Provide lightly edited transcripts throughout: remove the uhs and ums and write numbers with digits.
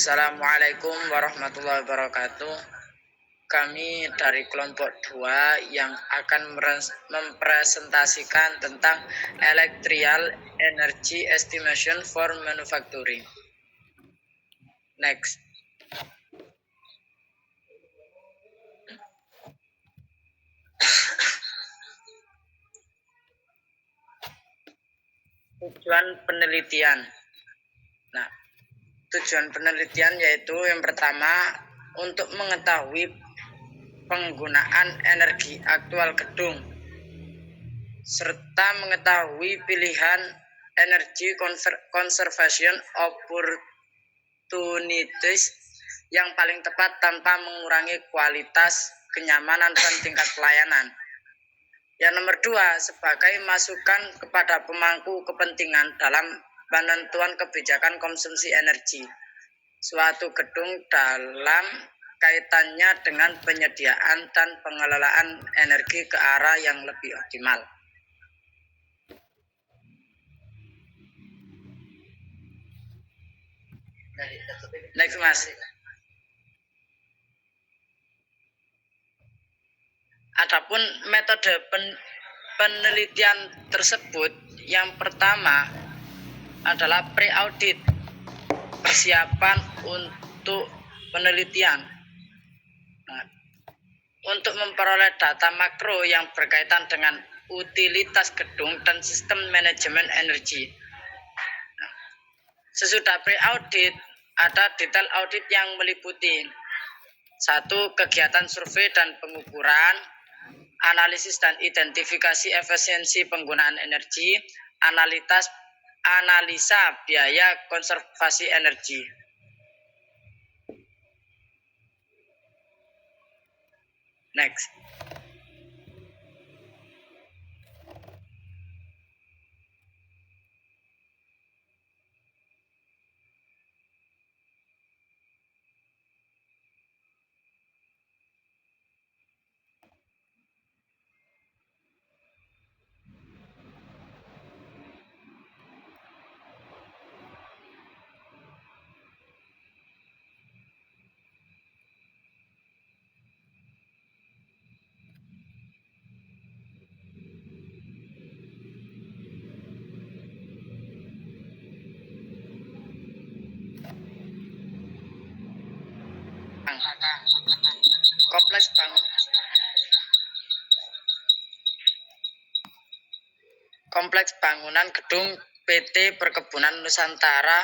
Assalamualaikum warahmatullahi wabarakatuh. Kami dari kelompok 2 yang akan mempresentasikan tentang Electrical Energy Estimation for Manufacturing. Next. Tujuan penelitian. Nah, tujuan penelitian yaitu yang pertama untuk mengetahui penggunaan energi aktual gedung serta mengetahui pilihan energy conservation opportunities yang paling tepat tanpa mengurangi kualitas, kenyamanan, dan tingkat pelayanan. Yang nomor 2, sebagai masukan kepada pemangku kepentingan dalam penentuan kebijakan konsumsi energi suatu gedung dalam kaitannya dengan penyediaan dan pengelolaan energi ke arah yang lebih optimal. Next, Mas. Adapun metode penelitian tersebut, yang pertama adalah pre-audit, persiapan untuk penelitian. Nah, untuk memperoleh data makro yang berkaitan dengan utilitas gedung dan sistem manajemen energi. Nah, sesudah pre-audit, ada detail audit yang meliputi 1. Kegiatan survei dan pengukuran, analisis dan identifikasi efisiensi penggunaan energi, analisa biaya konservasi energi. Next. Kompleks bangunan gedung PT Perkebunan Nusantara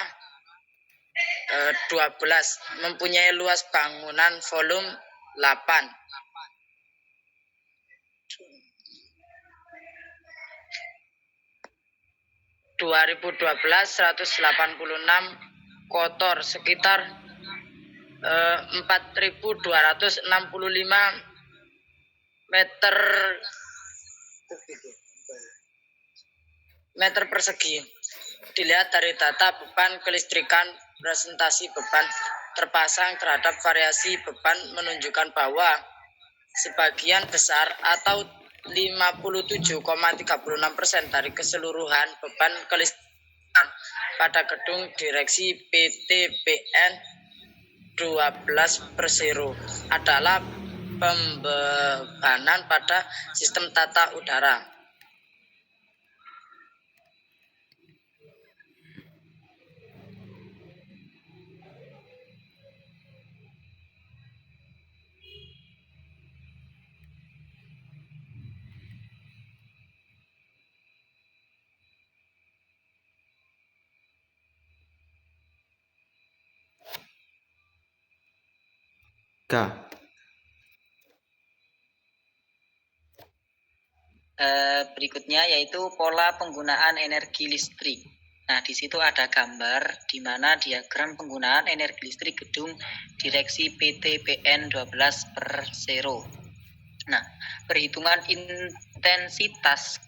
12 mempunyai luas bangunan volume 8. (2012) 186 kotor sekitar 4.265 meter persegi. Dilihat dari data beban kelistrikan, presentasi beban terpasang terhadap variasi beban menunjukkan bahwa sebagian besar atau 57,36% dari keseluruhan beban kelistrikan pada gedung direksi PTPN 12/0 adalah pembebanan pada sistem tata udara. Berikutnya yaitu pola penggunaan energi listrik. Nah, di situ ada gambar di mana diagram penggunaan energi listrik gedung direksi PTPN 12/0. Nah, perhitungan intensitas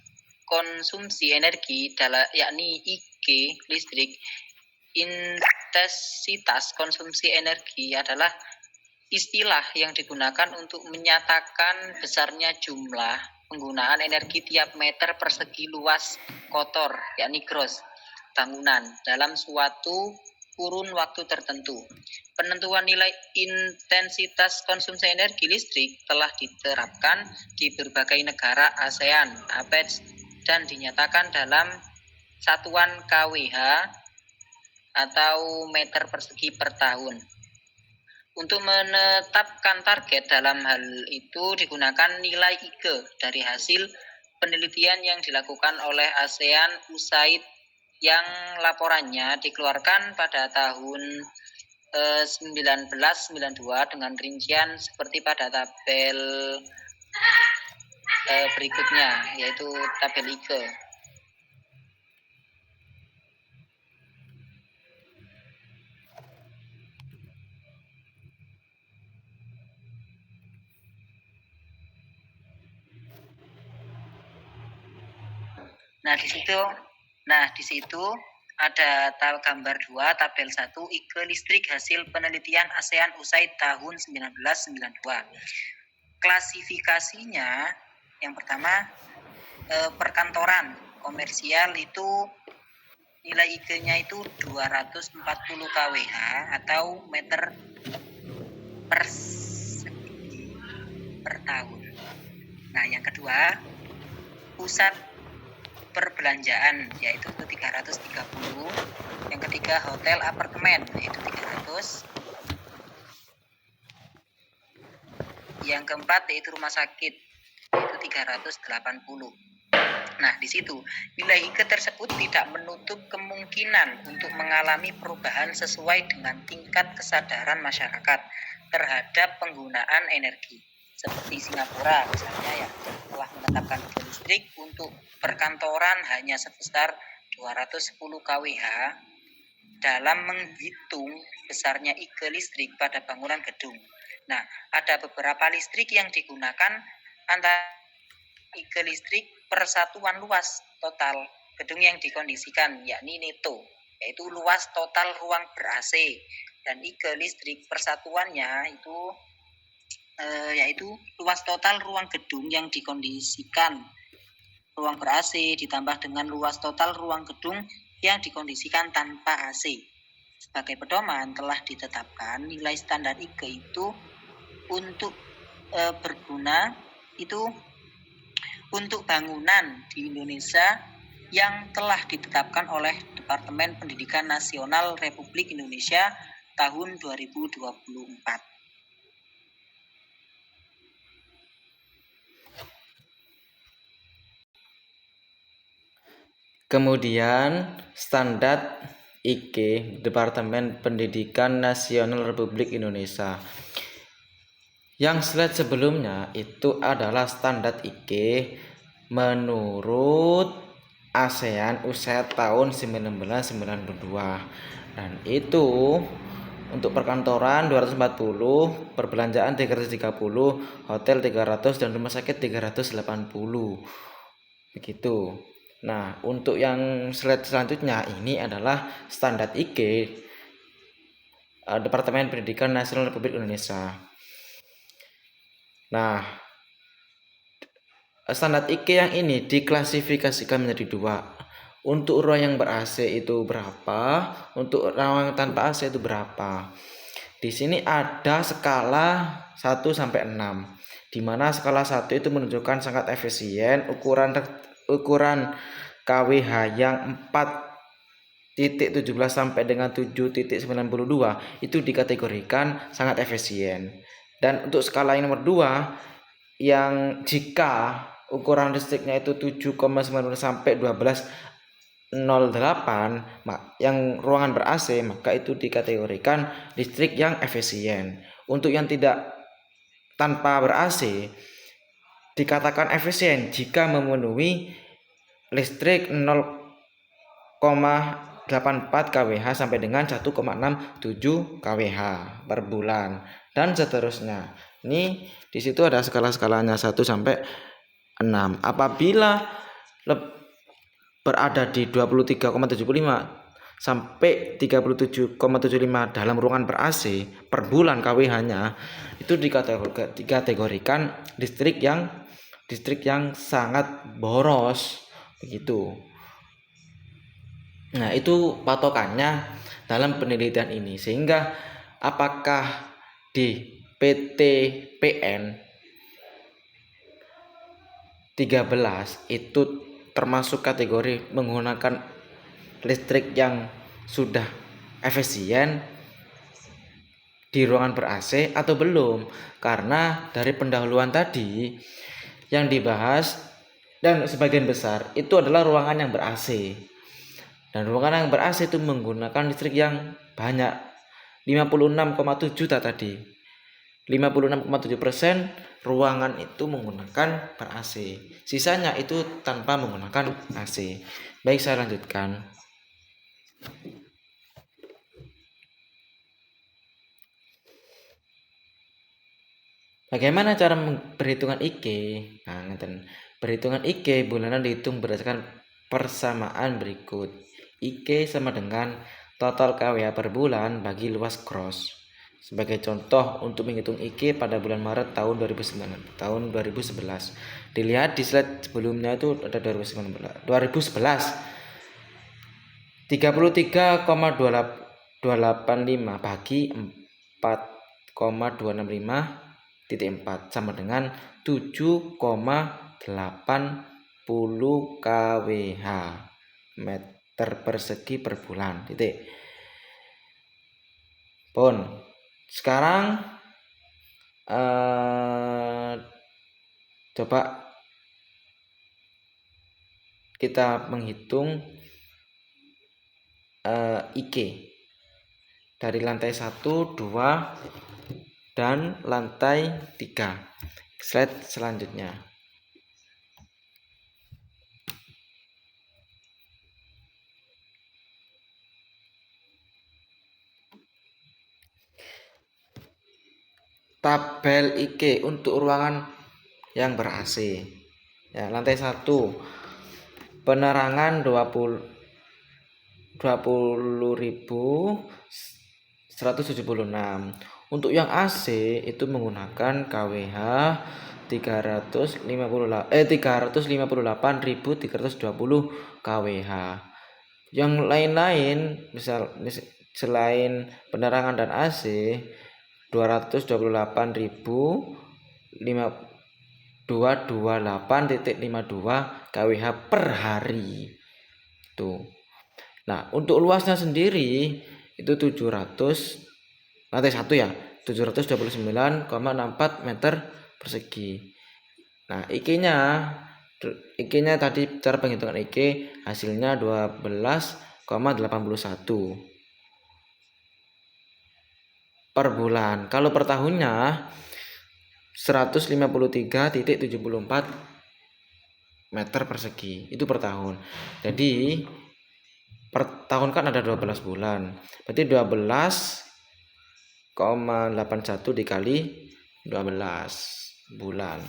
konsumsi energi yakni IG listrik. Intensitas konsumsi energi adalah istilah yang digunakan untuk menyatakan besarnya jumlah penggunaan energi tiap meter persegi luas kotor, yakni gross, bangunan dalam suatu kurun waktu tertentu. Penentuan nilai intensitas konsumsi energi listrik telah diterapkan di berbagai negara ASEAN, APEC, dan dinyatakan dalam satuan kWh atau meter persegi per tahun. Untuk menetapkan target dalam hal itu digunakan nilai IKE dari hasil penelitian yang dilakukan oleh ASEAN USAID yang laporannya dikeluarkan pada tahun 1992 dengan rincian seperti pada tabel berikutnya, yaitu tabel IKE. Nah, di situ ada gambar 2, tabel 1, IKE listrik hasil penelitian ASEAN USAID tahun 1992. Klasifikasinya yang pertama perkantoran komersial itu nilai IKE-nya itu 240 kWh atau meter persegi per tahun. Nah, yang kedua pusat perbelanjaan yaitu 330. Yang ketiga hotel apartemen yaitu 300. Yang keempat yaitu rumah sakit yaitu 380. Nah, di situ nilai IKE tersebut tidak menutup kemungkinan untuk mengalami perubahan sesuai dengan tingkat kesadaran masyarakat terhadap penggunaan energi. Seperti Singapura misalnya ya telah menetapkan listrik untuk perkantoran hanya sebesar 210 kWh dalam menghitung besarnya IKE listrik pada bangunan gedung. Nah, ada beberapa listrik yang digunakan antara IKE listrik per satuan luas total gedung yang dikondisikan, yakni NETO, yaitu luas total ruang ber-AC, dan IKE listrik persatuannya itu yaitu luas total ruang gedung yang dikondisikan ruang ber-AC ditambah dengan luas total ruang gedung yang dikondisikan tanpa AC. Sebagai pedoman telah ditetapkan nilai standar IKE itu untuk berguna itu untuk bangunan di Indonesia yang telah ditetapkan oleh Departemen Pendidikan Nasional Republik Indonesia tahun 2024. Kemudian standar IKE Departemen Pendidikan Nasional Republik Indonesia. Yang slide sebelumnya itu adalah standar IKE menurut ASEAN USAID tahun 1992. Dan itu untuk perkantoran 240, perbelanjaan 330, hotel 300 dan rumah sakit 380. Begitu. Nah, untuk yang slide selanjutnya ini adalah standar IKE Departemen Pendidikan Nasional Republik Indonesia. Nah, standar IKE yang ini diklasifikasikan menjadi 2. Untuk ruang yang ber-AC itu berapa? Untuk ruang tanpa AC itu berapa? Di sini ada skala 1 sampai 6. Di mana skala 1 itu menunjukkan sangat efisien, ukuran kWh yang 4.17 sampai dengan 7.92 itu dikategorikan sangat efisien. Dan untuk skala yang nomor 2 yang jika ukuran listriknya itu 7,9 sampai 12.08 yang ruangan ber-AC, maka itu dikategorikan listrik yang efisien. Untuk yang tidak tanpa ber-AC dikatakan efisien jika memenuhi listrik 0,84 kWh sampai dengan 1,67 kWh per bulan dan seterusnya. Ini di situ ada skala-skalanya 1 sampai 6. Apabila berada di 23,75 sampai 37,75 dalam ruangan ber-AC per bulan kWh-nya itu dikategorikan listrik yang sangat boros begitu. Nah, itu patokannya. dalam penelitian ini. Sehingga apakah di PT PN 13 itu termasuk kategori menggunakan listrik yang sudah efisien di ruangan ber-AC atau belum? Karena dari pendahuluan tadi yang dibahas dan sebagian besar itu adalah ruangan yang ber-AC. Dan ruangan yang ber-AC itu menggunakan listrik yang banyak, 56,7 tadi. 56,7% ruangan itu menggunakan ber-AC. Sisanya itu tanpa menggunakan AC. Baik, saya lanjutkan. Bagaimana cara perhitungan IK? Nah, perhitungan IK bulanan dihitung berdasarkan persamaan berikut. IK sama dengan total KWH per bulan bagi luas cross. Sebagai contoh untuk menghitung IK pada bulan Maret tahun 2011. Dilihat di slide sebelumnya itu ada 2011. 33,285 bagi 4,265 sama dengan 7,80 kWh meter persegi per bulan. Pun sekarang coba kita menghitung IK dari lantai 1, 2 dan lantai 3. Slide selanjutnya. Tabel IK untuk ruangan yang ber-AC. Ya, lantai 1 penerangan 20.176. Untuk yang AC itu menggunakan KWH 358.320 kWh. Yang lain-lain misal selain penerangan dan AC 228.228.52 kWh per hari. Tuh. Nah, untuk luasnya sendiri itu 700 lantai 1 ya, 729,64 meter persegi. Nah, IK-nya tadi cara penghitungan IK hasilnya 12,81 per bulan. Kalau per tahunnya 153,74 meter persegi itu per tahun. Jadi per tahun kan ada 12 bulan. Berarti 12,81 dikali 12 bulan.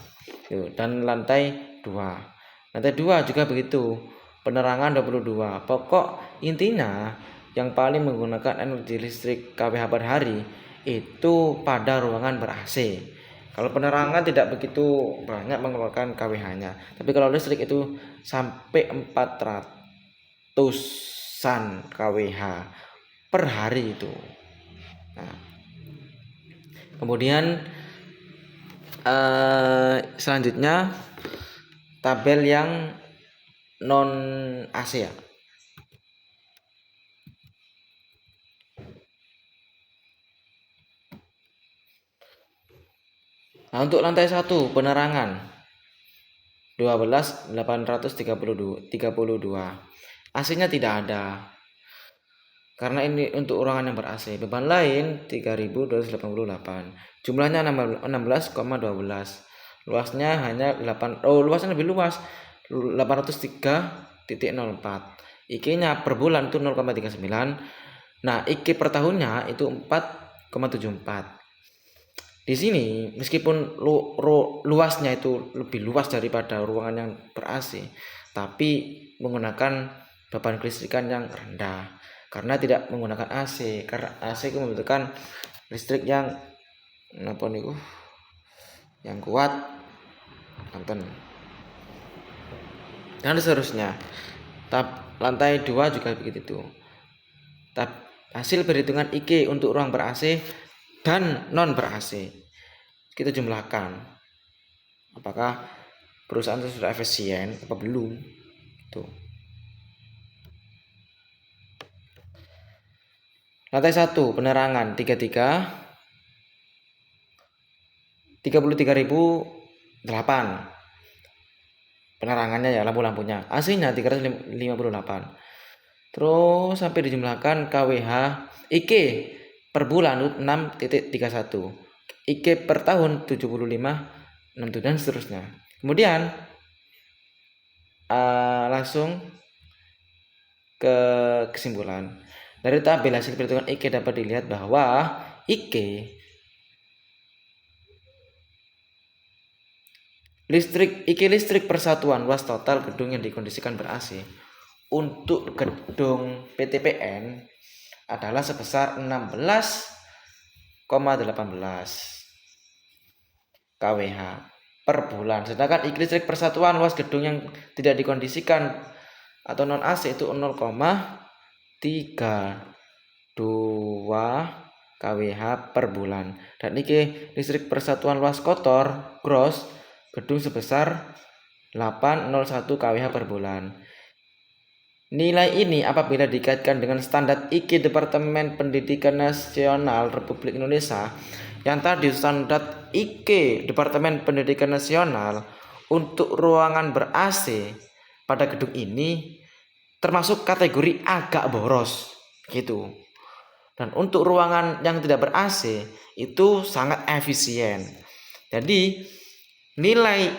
Dan lantai 2. Lantai 2 juga begitu. Penerangan 22. Pokok intinya yang paling menggunakan energi listrik kWh per hari itu pada ruangan ber-AC. Kalau penerangan tidak begitu banyak mengeluarkan kWh-nya. Tapi kalau listrik itu sampai 400-an kWh per hari itu. Nah, kemudian selanjutnya tabel yang non AC ya. Nah, untuk lantai 1 penerangan 12.832. AC-nya tidak ada. Karena ini untuk ruangan yang ber-AC. Beban lain 3.288. Jumlahnya 16,12. Luasnya hanya luasnya lebih luas 803,04. IK-nya per bulan itu 0,39. Nah, IK per tahunnya itu 4,74. Di sini meskipun luasnya itu lebih luas daripada ruangan yang ber-AC, tapi menggunakan beban kelistrikan yang rendah karena tidak menggunakan AC. Karena AC itu membutuhkan listrik yang yang kuat, dan seterusnya. Lantai 2 juga begitu. hasil perhitungan IK untuk ruang ber-AC dan non ber-AC. Kita jumlahkan. Apakah perusahaan itu sudah efisien apa belum? Tuh. Lantai 1 penerangan 33.008. Penerangannya ya, lampu-lampunya. AC-nya 358. Terus sampai dijumlahkan KWH IK per bulan 6.31. IK per tahun 75.67 dan seterusnya. Kemudian langsung ke kesimpulan. Dari tabel hasil perhitungan IK dapat dilihat bahwa IK listrik persatuan luas total gedung yang dikondisikan ber-AC untuk gedung PTPN adalah sebesar 16,18 kWh per bulan. Sedangkan listrik persatuan luas gedung yang tidak dikondisikan atau non AC itu 0,32 kWh per bulan. Dan ini listrik persatuan luas kotor gross gedung sebesar 801 kWh per bulan. Nilai ini apabila dikaitkan dengan standar IK Departemen Pendidikan Nasional Republik Indonesia, yang tadi standar IK Departemen Pendidikan Nasional untuk ruangan ber-AC pada gedung ini termasuk kategori agak boros gitu. Dan untuk ruangan yang tidak ber-AC itu sangat efisien. Jadi nilai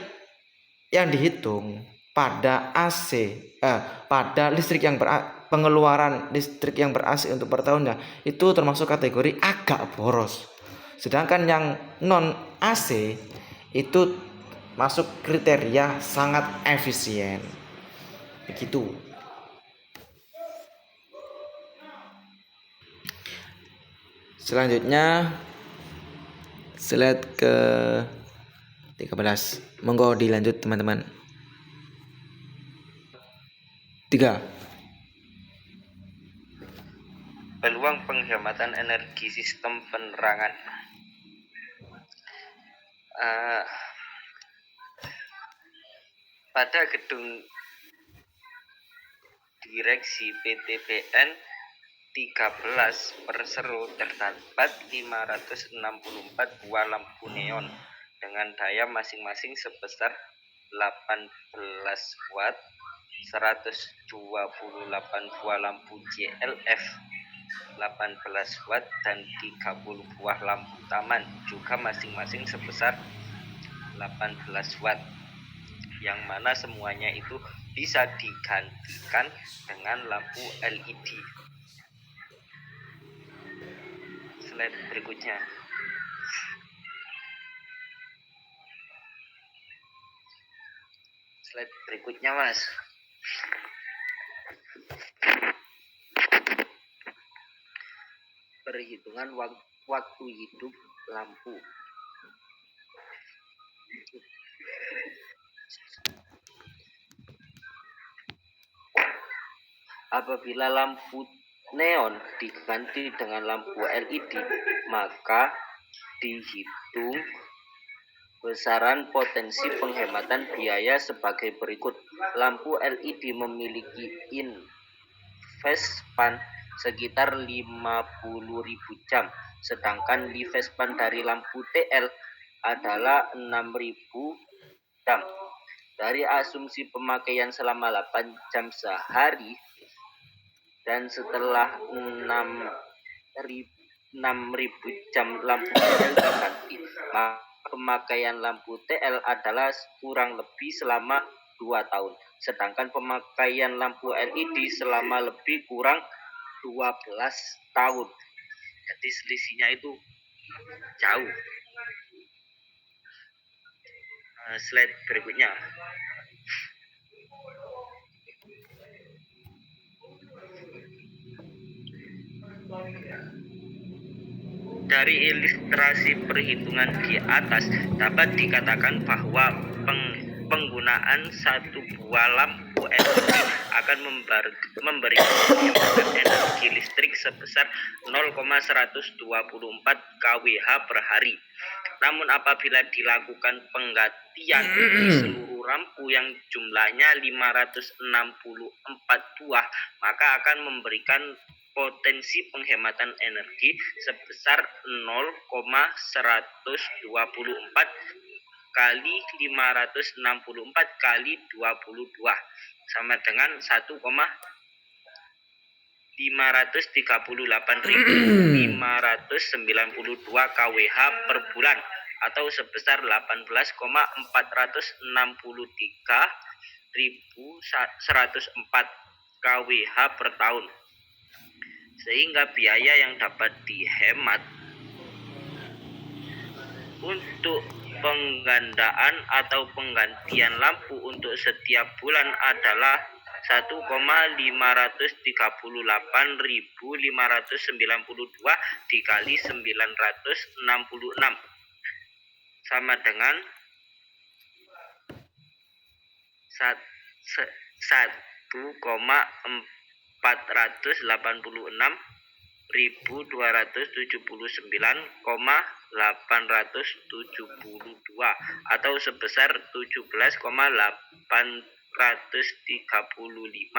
yang dihitung pada pada listrik yang pengeluaran listrik yang ber-AC untuk per tahunnya itu termasuk kategori agak boros. Sedangkan yang non AC itu masuk kriteria sangat efisien. Begitu. Selanjutnya slide ke 13. Monggo dilanjut teman-teman. 3. Peluang penghematan energi sistem penerangan. Pada gedung direksi PTPN 13 Persero terdapat 564 buah lampu neon dengan daya masing-masing sebesar 18 watt, 128 buah lampu JLF 18 watt dan 30 buah lampu taman juga masing-masing sebesar 18 watt, yang mana semuanya itu bisa digantikan dengan lampu LED. Slide berikutnya. Slide berikutnya, Mas. Perhitungan waktu hidup lampu. Apabila lampu neon diganti dengan lampu LED, maka dihitung besaran potensi penghematan biaya sebagai berikut. Lampu LED memiliki lifespan sekitar 50.000 jam, sedangkan lifespan dari lampu TL adalah 6.000 jam. Dari asumsi pemakaian selama 8 jam sehari dan setelah 6.000 jam lampu TL diganti, maka pemakaian lampu TL adalah kurang lebih selama 2 tahun, sedangkan pemakaian lampu LED selama lebih kurang 12 tahun. Jadi selisihnya itu jauh. Slide berikutnya. Dari ilustrasi perhitungan di atas dapat dikatakan bahwa penggunaan satu buah lampu lampu energi akan memberikan penghematan energi listrik sebesar 0,124 kWh per hari. Namun apabila dilakukan penggantian di seluruh lampu yang jumlahnya 564 buah, maka akan memberikan potensi penghematan energi sebesar 0,124 kali 564 kali 22 sama dengan 1,538.592 kWh per bulan atau sebesar 18,463.104 kWh per tahun. Sehingga biaya yang dapat dihemat untuk penggandaan atau penggantian lampu untuk setiap bulan adalah 1,538.592 dikali 966 sama dengan 1,486.279,872 atau sebesar 17,835.358,46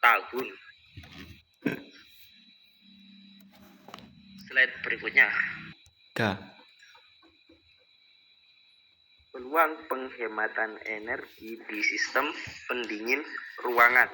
tahun. Slide berikutnya. Peluang penghematan energi di sistem pendingin ruangan.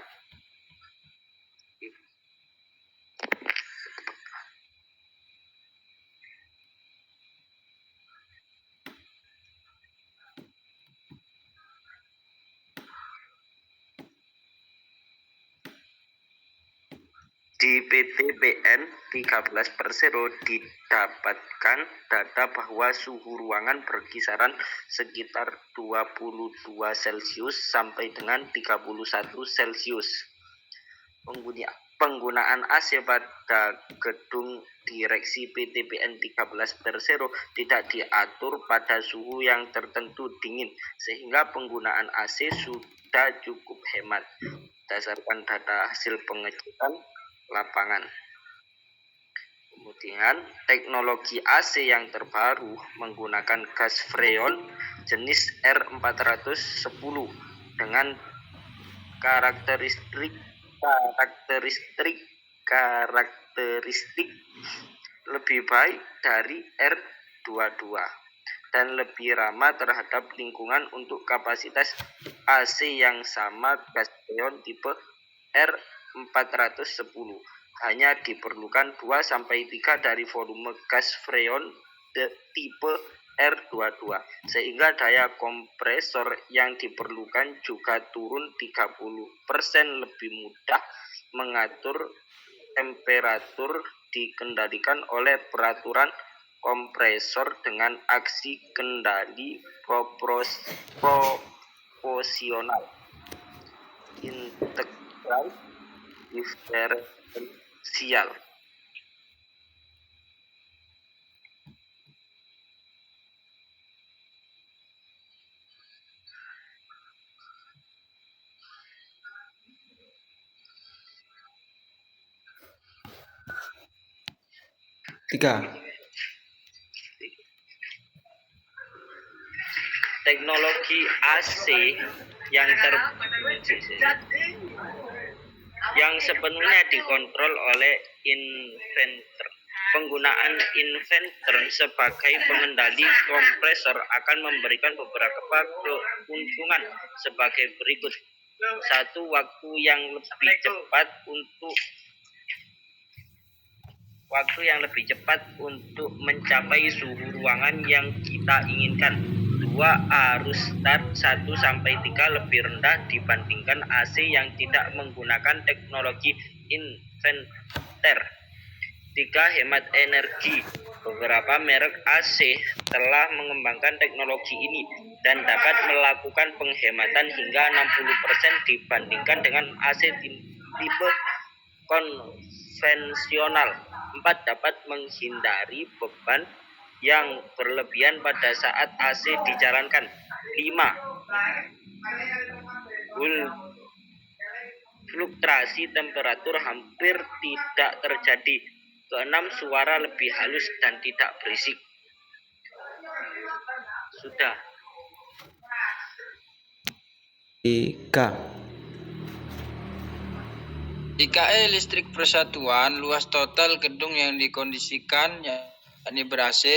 Di PTPN 13 Persero didapatkan data bahwa suhu ruangan berkisaran sekitar 22 Celcius sampai dengan 31 Celcius. Penggunaan AC pada gedung direksi PTPN 13 Persero tidak diatur pada suhu yang tertentu dingin, sehingga penggunaan AC sudah cukup hemat berdasarkan data hasil pengecekan lapangan. Kemudian teknologi AC yang terbaru menggunakan gas freon jenis R410 dengan karakteristik lebih baik dari R22 dan lebih ramah terhadap lingkungan. Untuk kapasitas AC yang sama, gas freon tipe R410 hanya diperlukan 2-3 dari volume gas freon tipe R22, sehingga daya kompresor yang diperlukan juga turun 30%, lebih mudah mengatur temperatur, dikendalikan oleh peraturan kompresor dengan aksi kendali proporsional integral diferensial. Teknologi AC yang sepenuhnya dikontrol oleh inverter. Penggunaan inverter sebagai pengendali kompresor akan memberikan beberapa keuntungan sebagai berikut. 1. Waktu yang lebih cepat untuk mencapai suhu ruangan yang kita inginkan. 2. Arus start 1-3 lebih rendah dibandingkan AC yang tidak menggunakan teknologi inverter. 3. Hemat energi. Beberapa merek AC telah mengembangkan teknologi ini dan dapat melakukan penghematan hingga 60% dibandingkan dengan AC tipe konvensional. 4. Dapat menghindari beban yang berlebihan pada saat AC dijalankan. 5. Fluktuasi temperatur hampir tidak terjadi. 6. Suara lebih halus dan tidak berisik. Sudah. IKE listrik persatuan luas total gedung yang dikondisikan yakni ber-AC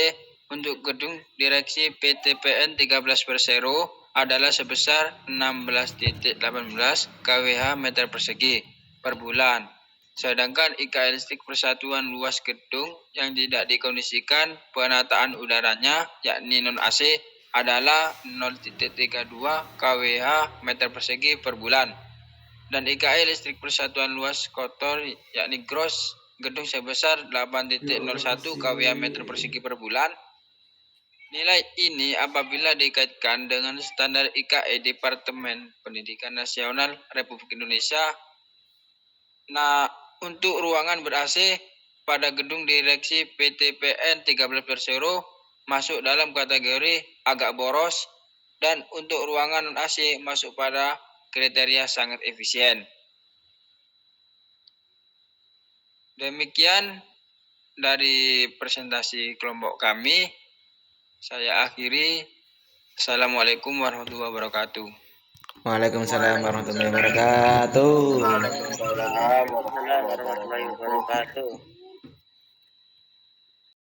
untuk gedung direksi PTPN 13 Persero adalah sebesar 16,18 kWh meter persegi per bulan. Sedangkan IKE listrik persatuan luas gedung yang tidak dikondisikan penataan udaranya yakni non-AC adalah 0,32 kWh meter persegi per bulan. Dan IKE listrik persatuan luas kotor yakni gross gedung sebesar 8,01 kWh meter persegi per bulan. Nilai ini apabila dikaitkan dengan standar IKE Departemen Pendidikan Nasional Republik Indonesia. Nah, untuk ruangan ber-AC pada gedung direksi PTPN 13 Persero masuk dalam kategori agak boros, dan untuk ruangan non-AC masuk pada kriteria sangat efisien. Demikian dari presentasi kelompok kami. Saya akhiri. Assalamualaikum warahmatullahi wabarakatuh. Waalaikumsalam warahmatullahi wabarakatuh. Waalaikumsalam warahmatullahi wabarakatuh.